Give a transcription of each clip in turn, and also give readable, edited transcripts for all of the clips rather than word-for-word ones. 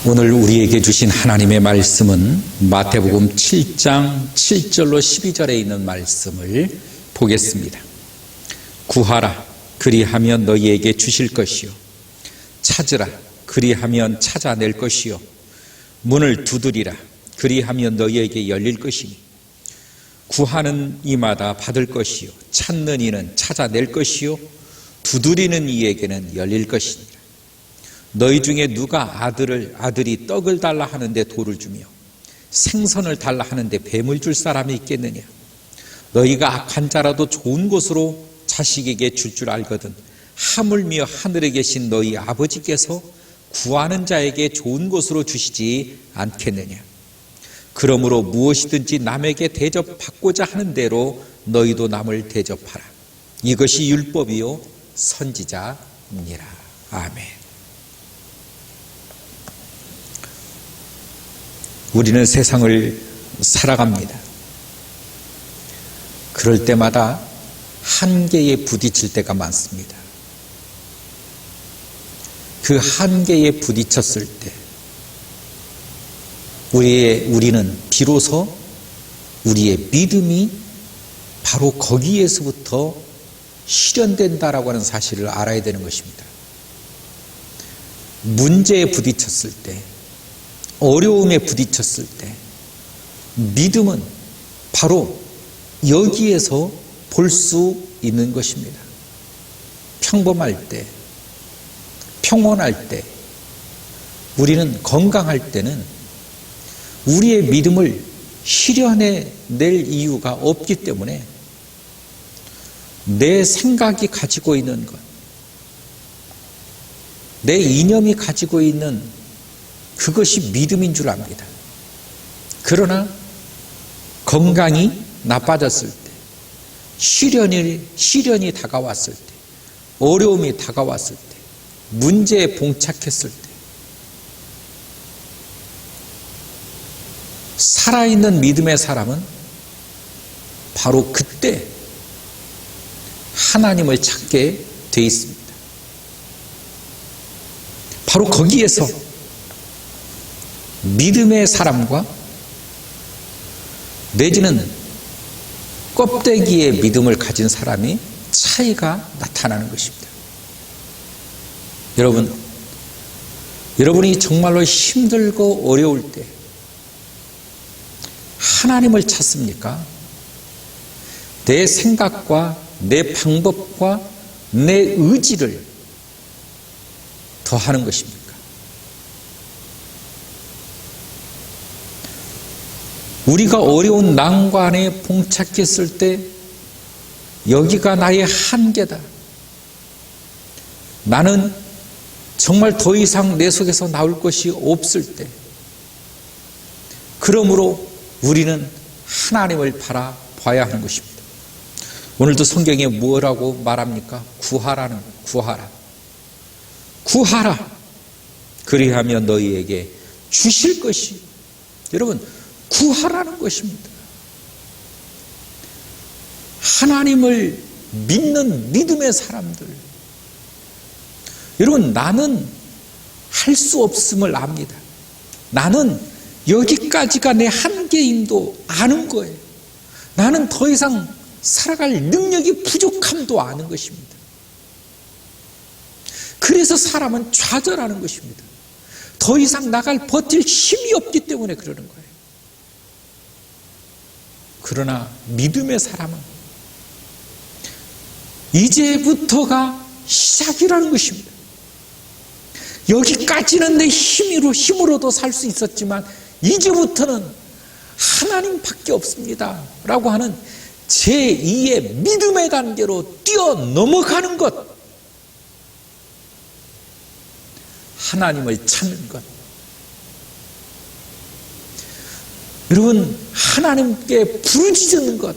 오늘 우리에게 주신 하나님의 말씀은 마태복음 7장 7절로 12절에 있는 말씀을 보겠습니다. 구하라, 그리하면 너희에게 주실 것이요. 찾으라, 그리하면 찾아낼 것이요. 문을 두드리라, 그리하면 너희에게 열릴 것이니 구하는 이마다 받을 것이요. 찾는 이는 찾아낼 것이요. 두드리는 이에게는 열릴 것이니라. 너희 중에 누가 아들이 떡을 달라 하는데 돌을 주며 생선을 달라 하는데 뱀을 줄 사람이 있겠느냐? 너희가 악한 자라도 좋은 것으로 자식에게 줄 알거든 하물며 하늘에 계신 너희 아버지께서 구하는 자에게 좋은 것으로 주시지 않겠느냐? 그러므로 무엇이든지 남에게 대접받고자 하는 대로 너희도 남을 대접하라. 이것이 율법이요 선지자니라. 아멘. 우리는 세상을 살아갑니다. 그럴 때마다 한계에 부딪힐 때가 많습니다. 그 한계에 부딪혔을 때 우리는 비로소 우리의 믿음이 바로 거기에서부터 실현된다라고 하는 사실을 알아야 되는 것입니다. 문제에 부딪혔을 때, 어려움에 부딪혔을 때 믿음은 바로 여기에서 볼 수 있는 것입니다. 평범할 때, 평온할 때, 우리는 건강할 때는 우리의 믿음을 실현해낼 이유가 없기 때문에 내 생각이 가지고 있는 것, 내 이념이 가지고 있는 그것이 믿음인 줄 압니다. 그러나 건강이 나빠졌을 때, 시련이 다가왔을 때, 어려움이 다가왔을 때, 문제에 봉착했을 때, 살아있는 믿음의 사람은 바로 그때 하나님을 찾게 돼 있습니다. 바로 거기에서 믿음의 사람과 내지는 껍데기의 믿음을 가진 사람이 차이가 나타나는 것입니다. 여러분이 정말로 힘들고 어려울 때 하나님을 찾습니까? 내 생각과 내 방법과 내 의지를 더하는 것입니까? 우리가 어려운 난관에 봉착했을 때 여기가 나의 한계다. 나는 정말 더 이상 내 속에서 나올 것이 없을 때, 그러므로 우리는 하나님을 바라봐야 하는 것입니다. 오늘도 성경에 뭐라고 말합니까? 구하라는 거예요. 구하라. 구하라. 그리하면 너희에게 주실 것이. 여러분, 구하라는 것입니다. 하나님을 믿는 믿음의 사람들. 여러분, 나는 할 수 없음을 압니다. 나는 여기까지가 내 한계임도 아는 거예요. 나는 더 이상 살아갈 능력이 부족함도 아는 것입니다. 그래서 사람은 좌절하는 것입니다. 더 이상 버틸 힘이 없기 때문에 그러는 거예요. 그러나 믿음의 사람은 이제부터가 시작이라는 것입니다. 여기까지는 내 힘으로도 살 수 있었지만 이제부터는 하나님밖에 없습니다 라고 하는 제2의 믿음의 단계로 뛰어넘어가는 것, 하나님을 찾는 것. 여러분, 하나님께 부르짖는 것,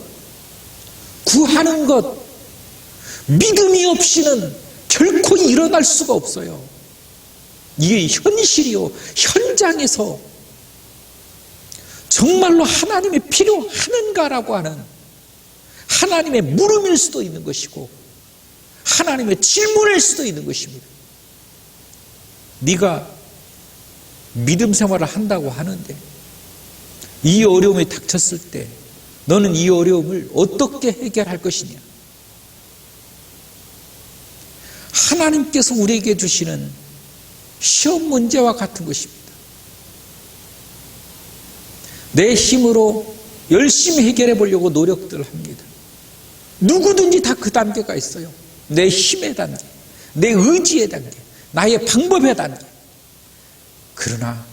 구하는 것, 믿음이 없이는 결코 일어날 수가 없어요. 이게 현실이요, 현장에서 정말로 하나님이 필요하는가라고 하는 하나님의 물음일 수도 있는 것이고 하나님의 질문일 수도 있는 것입니다. 네가 믿음 생활을 한다고 하는데 이 어려움이 닥쳤을 때 너는 이 어려움을 어떻게 해결할 것이냐? 하나님께서 우리에게 주시는 시험 문제와 같은 것입니다. 내 힘으로 열심히 해결해 보려고 노력들 합니다. 누구든지 다 그 단계가 있어요. 내 힘의 단계, 내 의지의 단계, 나의 방법의 단계. 그러나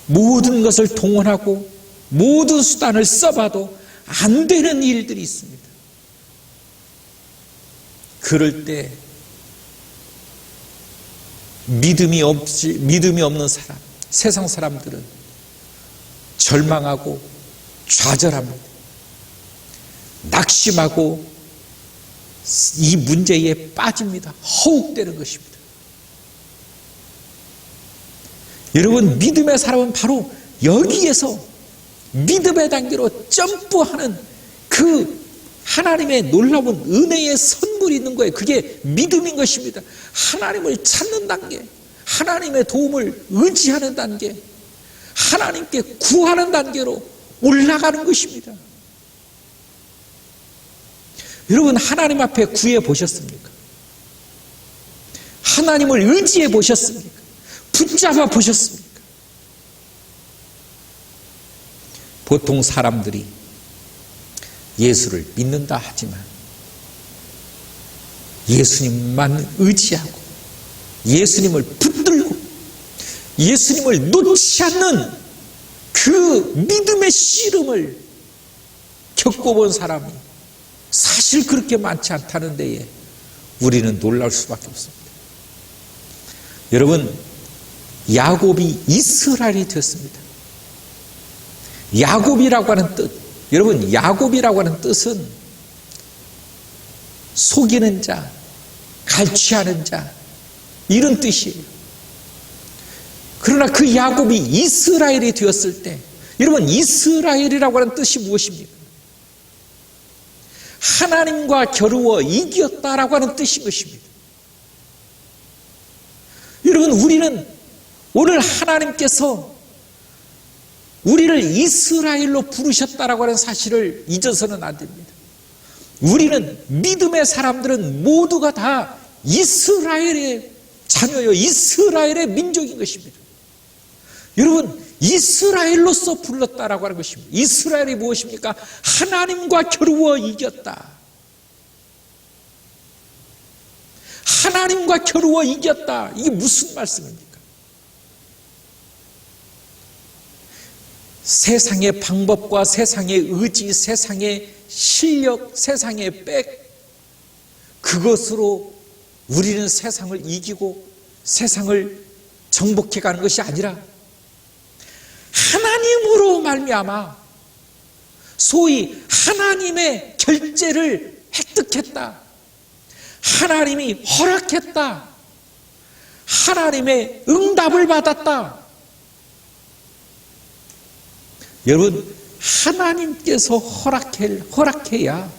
모든 것을 동원하고 모든 수단을 써봐도 안 되는 일들이 있습니다. 그럴 때 믿음이 없는 사람, 세상 사람들은 절망하고 좌절합니다. 낙심하고 이 문제에 빠집니다. 허욱되는 것입니다. 여러분, 믿음의 사람은 바로 여기에서 믿음의 단계로 점프하는 그 하나님의 놀라운 은혜의 선물이 있는 거예요. 그게 믿음인 것입니다. 하나님을 찾는 단계, 하나님의 도움을 의지하는 단계, 하나님께 구하는 단계로 올라가는 것입니다. 여러분, 하나님 앞에 구해 보셨습니까? 하나님을 의지해 보셨습니까? 붙잡아 보셨습니까? 보통 사람들이 예수를 믿는다 하지만 예수님만 의지하고 예수님을 붙들고 예수님을 놓지 않는 그 믿음의 씨름을 겪어본 사람이 사실 그렇게 많지 않다는 데에 우리는 놀랄 수밖에 없습니다. 여러분, 야곱이 이스라엘이 되었습니다. 야곱이라고 하는 뜻, 여러분, 야곱이라고 하는 뜻은 속이는 자, 갈취하는 자, 이런 뜻이에요. 그러나 그 야곱이 이스라엘이 되었을 때, 여러분, 이스라엘이라고 하는 뜻이 무엇입니까? 하나님과 겨루어 이겼다라고 하는 뜻인 것입니다. 여러분, 우리는 오늘 하나님께서 우리를 이스라엘로 부르셨다라고 하는 사실을 잊어서는 안 됩니다. 우리는 믿음의 사람들은 모두가 다 이스라엘의 자녀요, 이스라엘의 민족인 것입니다. 여러분, 이스라엘로서 불렀다라고 하는 것입니다. 이스라엘이 무엇입니까? 하나님과 겨루어 이겼다. 하나님과 겨루어 이겼다. 이게 무슨 말씀입니까? 세상의 방법과 세상의 의지, 세상의 실력, 세상의 백, 그것으로 우리는 세상을 이기고 세상을 정복해 가는 것이 아니라 하나님으로 말미암아 소위 하나님의 결제를 획득했다. 하나님이 허락했다. 하나님의 응답을 받았다. 여러분, 하나님께서 허락해야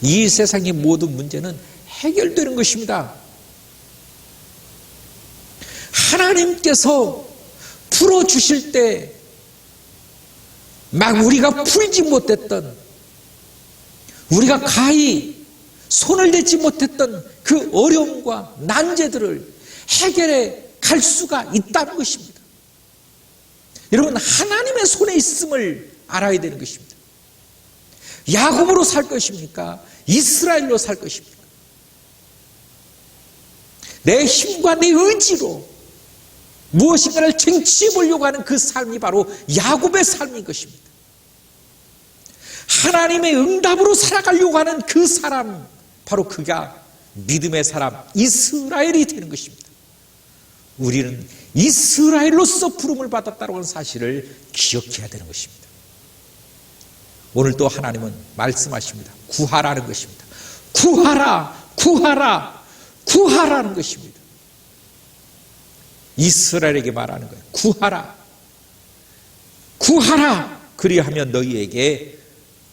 이 세상의 모든 문제는 해결되는 것입니다. 하나님께서 풀어주실 때 막 우리가 풀지 못했던, 우리가 가히 손을 대지 못했던 그 어려움과 난제들을 해결해 갈 수가 있다는 것입니다. 여러분, 하나님의 손에 있음을 알아야 되는 것입니다. 야곱으로 살 것입니까? 이스라엘로 살 것입니까? 내 힘과 내 의지로 무엇인가를 쟁취해 보려고 하는 그 삶이 바로 야곱의 삶인 것입니다. 하나님의 응답으로 살아가려고 하는 그 사람, 바로 그가 믿음의 사람 이스라엘이 되는 것입니다. 우리는 이스라엘로서 부름을 받았다는 하는 사실을 기억해야 되는 것입니다. 오늘 또 하나님은 말씀하십니다. 구하라는 것입니다. 구하라, 구하라, 구하라는 것입니다. 이스라엘에게 말하는 거예요. 구하라, 구하라. 그리하면 너희에게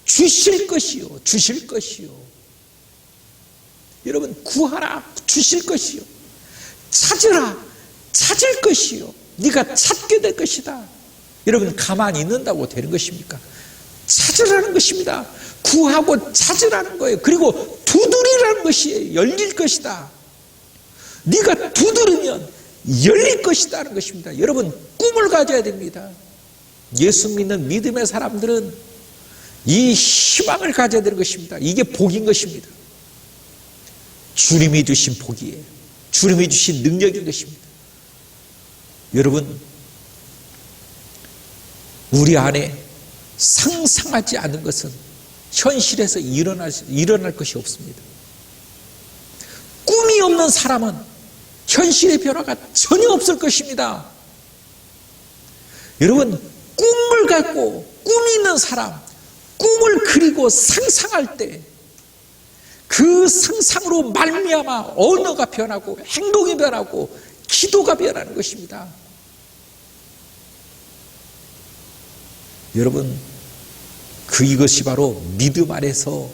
주실 것이요, 주실 것이요. 여러분, 구하라, 주실 것이요. 찾으라, 찾을 것이요. 네가 찾게 될 것이다. 여러분, 가만히 있는다고 되는 것입니까? 찾으라는 것입니다. 구하고 찾으라는 거예요. 그리고 두드리라는 것이 열릴 것이다. 네가 두드리면 열릴 것이다 하는 것입니다. 여러분, 꿈을 가져야 됩니다. 예수 믿는 믿음의 사람들은 이 희망을 가져야 되는 것입니다. 이게 복인 것입니다. 주님이 주신 복이에요. 주님이 주신 능력인 것입니다. 여러분, 우리 안에 상상하지 않은 것은 현실에서 일어날 것이 없습니다. 꿈이 없는 사람은 현실의 변화가 전혀 없을 것입니다. 여러분, 꿈을 갖고 꿈이 있는 사람, 꿈을 그리고 상상할 때 그 상상으로 말미암아 언어가 변하고 행동이 변하고 기도가 변하는 것입니다. 여러분, 이것이 바로 믿음 안에서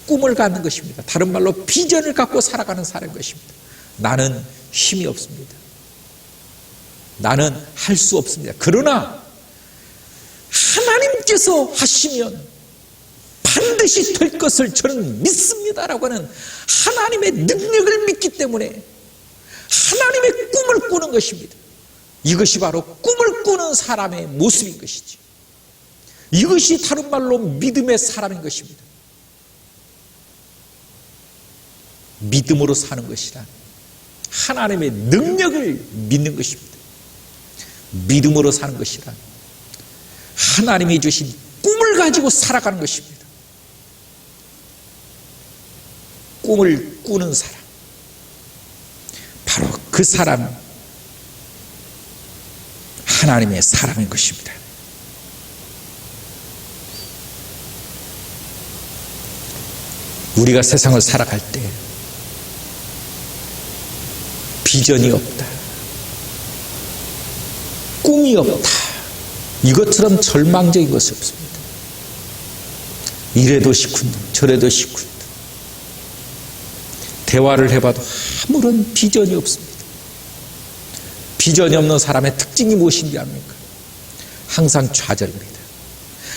꿈을 갖는 것입니다. 다른 말로 비전을 갖고 살아가는 사람인 것입니다. 나는 힘이 없습니다. 나는 할 수 없습니다. 그러나 하나님께서 하시면 반드시 될 것을 저는 믿습니다라고 하는 하나님의 능력을 믿기 때문에 하나님의 꿈을 꾸는 것입니다. 이것이 바로 꿈을 꾸는 사람의 모습인 것이지. 이것이 다른 말로 믿음의 사람인 것입니다. 믿음으로 사는 것이란 하나님의 능력을 믿는 것입니다. 믿음으로 사는 것이란 하나님이 주신 꿈을 가지고 살아가는 것입니다. 꿈을 꾸는 사람, 바로 그 사람, 하나님의 사람인 것입니다. 우리가 세상을 살아갈 때 비전이 없다, 꿈이 없다, 이것처럼 절망적인 것이 없습니다. 이래도 시큰둥 저래도 시큰둥 대화를 해봐도 아무런 비전이 없습니다. 비전이 없는 사람의 특징이 무엇인지 압니까? 항상 좌절입니다.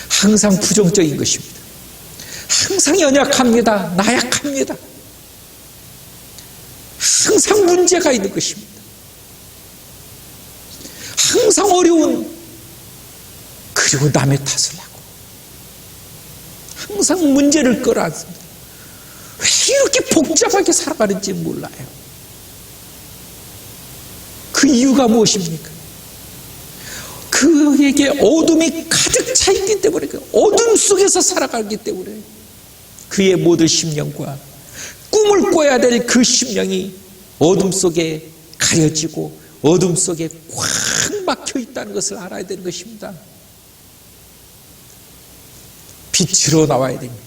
항상 부정적인 것입니다. 항상 연약합니다. 나약합니다. 항상 문제가 있는 것입니다. 항상 어려운, 그리고 남의 탓을 하고 항상 문제를 끌어안습니다. 왜 이렇게 복잡하게 살아가는지 몰라요. 그 이유가 무엇입니까? 그에게 어둠이 가득 차 있기 때문에, 어둠 속에서 살아가기 때문에 그의 모든 심령과 꿈을 꿔야 될 그 심령이 어둠 속에 가려지고 어둠 속에 꽉 막혀 있다는 것을 알아야 되는 것입니다. 빛으로 나와야 됩니다.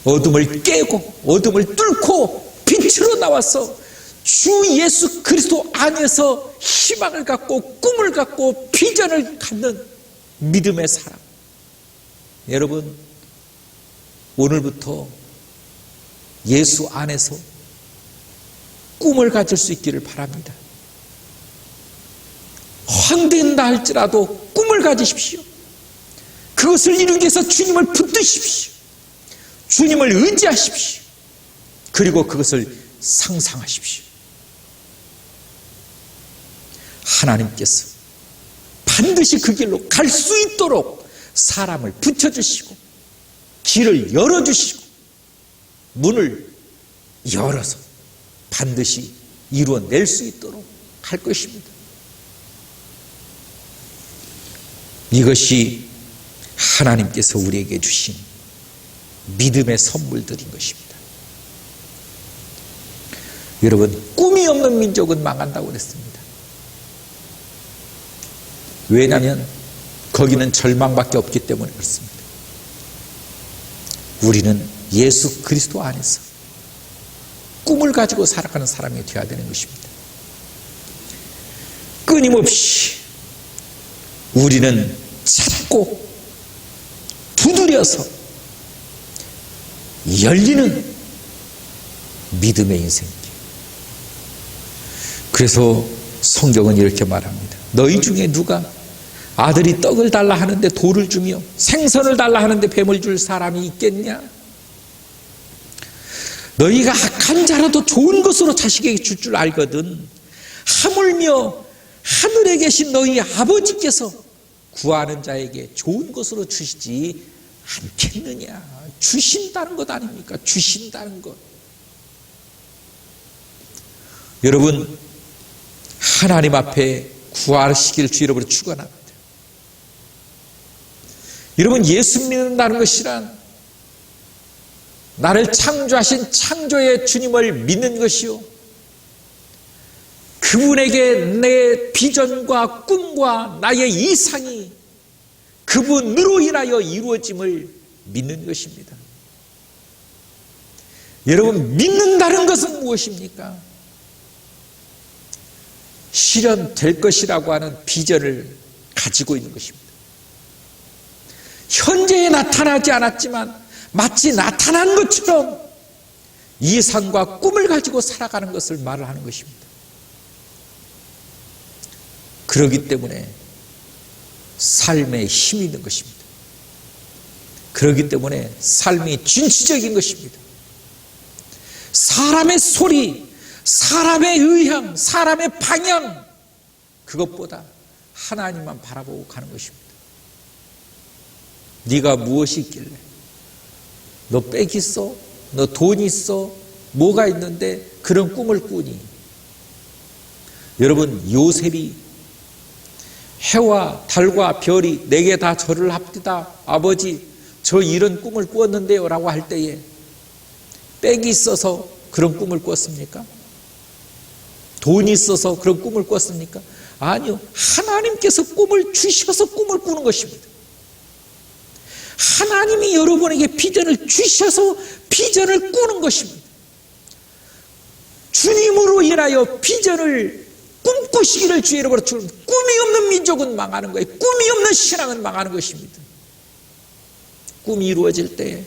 어둠을 깨고 어둠을 뚫고 빛으로 나와서 주 예수 그리스도 안에서 희망을 갖고 꿈을 갖고 비전을 갖는 믿음의 사람. 여러분, 오늘부터 예수 안에서 꿈을 가질 수 있기를 바랍니다. 황된다 할지라도 꿈을 가지십시오. 그것을 이루기 위해서 주님을 붙드십시오. 주님을 의지하십시오. 그리고 그것을 상상하십시오. 하나님께서 반드시 그 길로 갈 수 있도록 사람을 붙여주시고 길을 열어주시고 문을 열어서 반드시 이루어낼 수 있도록 할 것입니다. 이것이 하나님께서 우리에게 주신 믿음의 선물들인 것입니다. 여러분, 꿈이 없는 민족은 망한다고 그랬습니다. 왜냐하면 거기는 절망밖에 없기 때문에 그렇습니다. 우리는 예수 그리스도 안에서 꿈을 가지고 살아가는 사람이 되어야 되는 것입니다. 끊임없이 우리는 찾고 두드려서 열리는 믿음의 인생이에요. 그래서 성경은 이렇게 말합니다. 너희 중에 누가 아들이 떡을 달라 하는데 돌을 주며 생선을 달라 하는데 뱀을 줄 사람이 있겠냐? 너희가 악한 자라도 좋은 것으로 자식에게 줄 줄 알거든 하물며 하늘에 계신 너희 아버지께서 구하는 자에게 좋은 것으로 주시지 않겠느냐? 주신다는 것 아닙니까? 주신다는 것. 여러분, 하나님 앞에 구하시길 주 이름으로 축원합니다. 여러분, 예수 믿는다는 것이란 나를 창조하신 창조의 주님을 믿는 것이요, 그분에게 내 비전과 꿈과 나의 이상이 그분으로 인하여 이루어짐을 믿는 것입니다. 여러분, 믿는다는 것은 무엇입니까? 실현될 것이라고 하는 비전을 가지고 있는 것입니다. 현재에 나타나지 않았지만 마치 나타난 것처럼 이상과 꿈을 가지고 살아가는 것을 말을 하는 것입니다. 그렇기 때문에 삶에 힘이 있는 것입니다. 그렇기 때문에 삶이 진취적인 것입니다. 사람의 소리, 사람의 의향, 사람의 방향, 그것보다 하나님만 바라보고 가는 것입니다. 네가 무엇이 있길래? 너 빽 있어? 너 돈 있어? 뭐가 있는데 그런 꿈을 꾸니? 여러분, 요셉이 해와 달과 별이 내게 다 절을 합디다, 아버지 저 이런 꿈을 꾸었는데요 라고 할 때에 빽이 있어서 그런 꿈을 꿨습니까? 돈이 있어서 그런 꿈을 꿨습니까? 아니요, 하나님께서 꿈을 주셔서 꿈을 꾸는 것입니다. 하나님이 여러분에게 비전을 주셔서 비전을 꾸는 것입니다. 주님으로 인하여 비전을 꿈꾸시기를 주의 이름으로 축원합니다. 꿈이 없는 민족은 망하는 거예요. 꿈이 없는 신앙은 망하는 것입니다. 꿈이 이루어질 때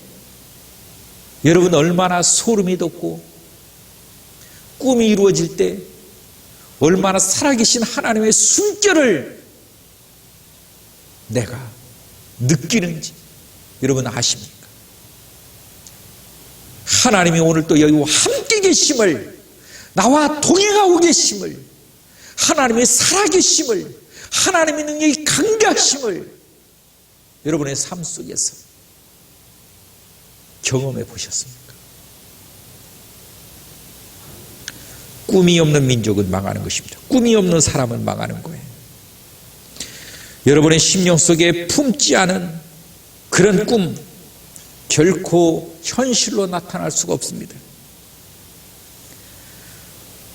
여러분 얼마나 소름이 돋고, 꿈이 이루어질 때 얼마나 살아계신 하나님의 숨결을 내가 느끼는지 여러분 아십니까? 하나님이 오늘 또 여기와 함께 계심을, 나와 동행하고 계심을, 하나님의 살아계심을, 하나님의 능력이 강대하심을 여러분의 삶 속에서 경험해 보셨습니까? 꿈이 없는 민족은 망하는 것입니다. 꿈이 없는 사람은 망하는 거예요. 여러분의 심령 속에 품지 않은 그런 꿈 결코 현실로 나타날 수가 없습니다.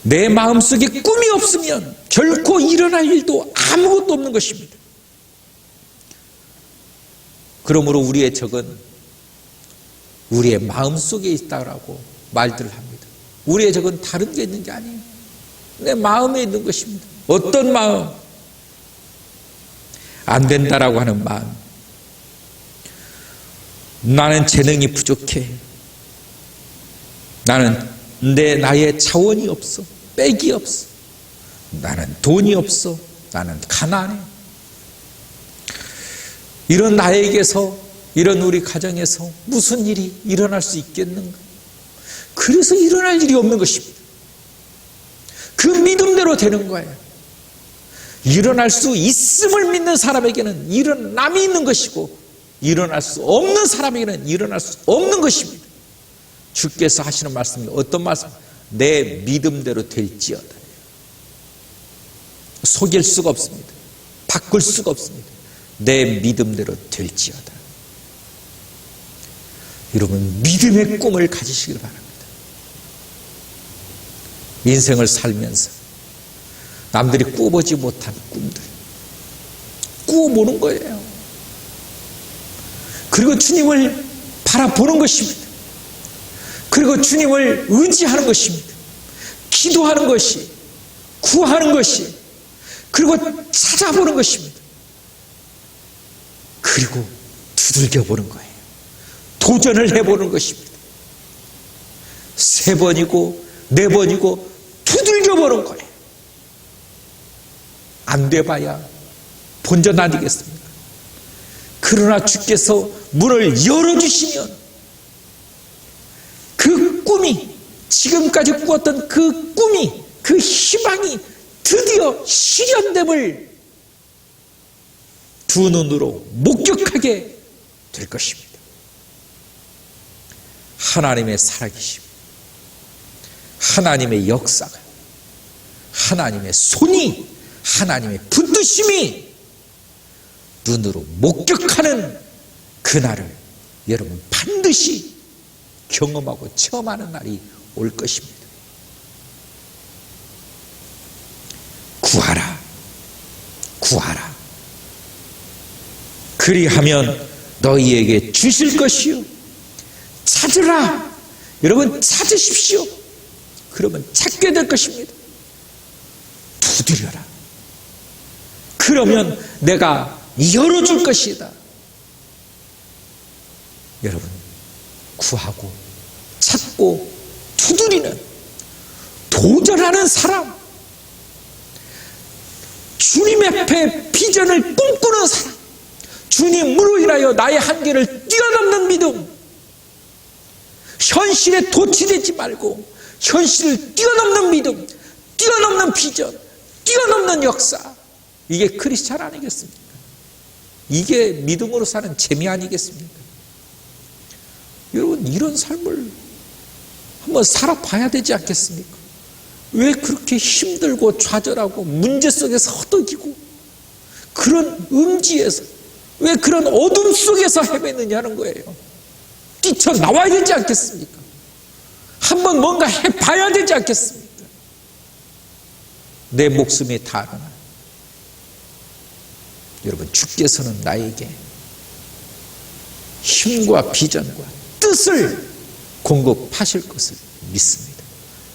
내 마음속에 꿈이 없으면 결코 일어날 일도 아무것도 없는 것입니다. 그러므로 우리의 적은 우리의 마음속에 있다라고 말들을 합니다. 우리의 적은 다른 게 있는 게 아니에요. 내 마음에 있는 것입니다. 어떤 마음? 안 된다라고 하는 마음. 나는 재능이 부족해. 나의 자원이 없어. 빽이 없어. 나는 돈이 없어. 나는 가난해. 이런 나에게서, 이런 우리 가정에서 무슨 일이 일어날 수 있겠는가? 그래서 일어날 일이 없는 것입니다. 그 믿음대로 되는 거예요. 일어날 수 있음을 믿는 사람에게는 일어남이 있는 것이고, 일어날 수 없는 사람에게는 일어날 수 없는 것입니다. 주께서 하시는 말씀이 어떤 말씀? 내 믿음대로 될지어다. 속일 수가 없습니다. 바꿀 수가 없습니다. 내 믿음대로 될지어다. 여러분, 믿음의 꿈을 가지시길 바랍니다. 인생을 살면서 남들이 꾸어보지 못한 꿈들 꾸어보는 거예요. 그리고 주님을 바라보는 것입니다. 그리고 주님을 의지하는 것입니다. 기도하는 것이, 구하는 것이, 그리고 찾아보는 것입니다. 그리고 두들겨 보는 거예요. 도전을 해보는 것입니다. 3번이고 4번이고 두들겨 보는 거예요. 안 돼봐야 본전 아니겠습니까? 그러나 주께서 문을 열어주시면 그 꿈이, 지금까지 꾸었던 그 꿈이, 그 희망이 드디어 실현됨을 두 눈으로 목격하게 될 것입니다. 하나님의 살아계심, 하나님의 역사가, 하나님의 손이, 하나님의 붙드심이 눈으로 목격하는 그날을 여러분 반드시 경험하고 체험하는 날이 올 것입니다. 구하라, 구하라. 그리하면 너희에게 주실 것이요. 찾으라. 여러분 찾으십시오. 그러면 찾게 될 것입니다. 두드려라. 그러면 내가 열어줄 것이다. 여러분 구하고 찾고 두드리는, 도전하는 사람, 주님 앞에 비전을 꿈꾸는 사람, 주님으로 인하여 나의 한계를 뛰어넘는 믿음, 현실에 도취되지 말고 현실을 뛰어넘는 믿음, 뛰어넘는 비전, 뛰어넘는 역사, 이게 크리스찬 아니겠습니까? 이게 믿음으로 사는 재미 아니겠습니까? 여러분 이런 삶을 한번 살아봐야 되지 않겠습니까? 왜 그렇게 힘들고 좌절하고 문제 속에서 허덕이고 그런 음지에서 왜 그런 어둠 속에서 헤매느냐는 거예요. 뛰쳐나와야 되지 않겠습니까? 한번 뭔가 해봐야 되지 않겠습니까? 내 목숨이 다하나 여러분 주께서는 나에게 힘과 비전과 뜻을 공급하실 것을 믿습니다.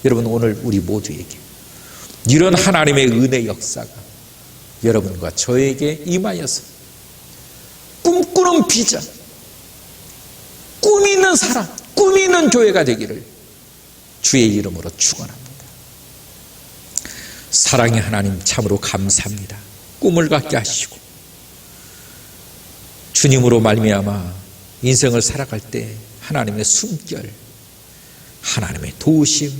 여러분 오늘 우리 모두에게 이런 하나님의 은혜 역사가 여러분과 저에게 임하여서 꿈꾸는 비전, 꿈이 있는 사람, 꿈이 있는 교회가 되기를 주의 이름으로 축원합니다. 사랑의 하나님 참으로 감사합니다. 꿈을 갖게 하시고 주님으로 말미암아 인생을 살아갈 때 하나님의 숨결, 하나님의 도우심,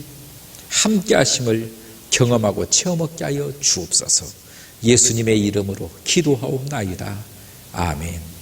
함께 하심을 경험하고 체험하게 하여 주옵소서. 예수님의 이름으로 기도하옵나이다. 아멘.